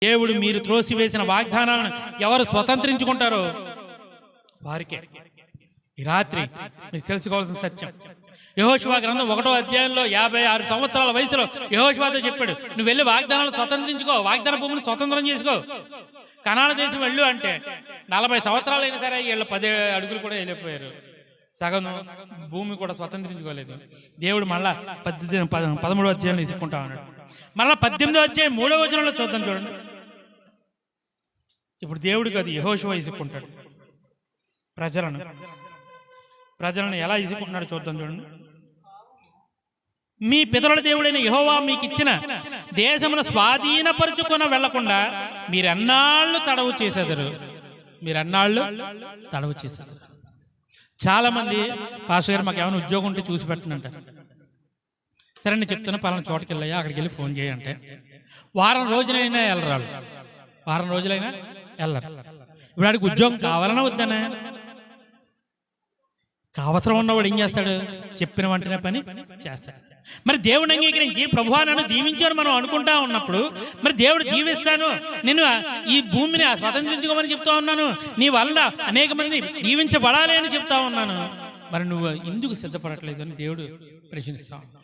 దేవుడు మీరు త్రోసివేసిన వాగ్దానాలను ఎవరు స్వతంత్రించుకుంటారో వారికే. ఈ రాత్రి మీరు తెలుసుకోవాల్సిన సత్యం, యెహోషువ గ్రంథం 1వ అధ్యాయంలో 56 సంవత్సరాల వయసులో యెహోషువతో చెప్పాడు, నువ్వు వెళ్ళి వాగ్దానాలు స్వతంత్రించుకో, వాగ్దాన భూమిని స్వతంత్రం చేసుకో, కనాన దేశం వెళ్ళు అంటే 40 సంవత్సరాలు అయినా సరే వీళ్ళు 10 అడుగులు కూడా వెళ్ళిపోయారు. సగం భూమి కూడా స్వతంత్రించుకోలేదు. దేవుడు మళ్ళా 13వ అధ్యాయంలో ఇసుకుంటా ఉన్నాడు. మళ్ళా 18వ అధ్యాయం 3వ వచనంలో చూద్దాం చూడండి. ఇప్పుడు దేవుడికి అది యెహోషువ ఇసుకుంటాడు. ప్రజలను ఎలా ఇసుకుంటున్నాడు చూద్దాం చూడండి. మీ పితరుల దేవుడైన యెహోవా మీకు ఇచ్చిన దేశమును స్వాధీనపరుచుకొని వెళ్లకుండా మీరెన్నాళ్ళు తడవు చేసేదారు. చాలా మంది పాస్టర్ గారు మాకు ఏమైనా ఉద్యోగం ఉంటే చూసి పెట్టనంటారు. సరే నేను చెప్తున్నా, పలానా చోటుకి వెళ్ళాయా, అక్కడికి వెళ్ళి ఫోన్ చేయంటే వారం రోజులైనా వెళ్ళరు. ఇప్పుడు ఆడికి ఉద్యోగం కావాలన్నా వద్దనే, అవసరం ఉన్నవాడు ఏం చేస్తాడు, చెప్పిన వెంటనే పని చేస్తాడు. మరి దేవుడిని అంగీకరించి ప్రభువా నన్ను దీవించాను మనం అనుకుంటా ఉన్నప్పుడు, మరి దేవుడు దీవిస్తాను, నేను ఈ భూమిని స్వతంత్రించుకోమని చెప్తా ఉన్నాను, నీ వల్ల అనేక మంది దీవించబడాలి అని చెప్తా ఉన్నాను, మరి నువ్వు ఎందుకు సిద్ధపడట్లేదు అని దేవుడు ప్రశ్నిస్తా ఉన్నాడు.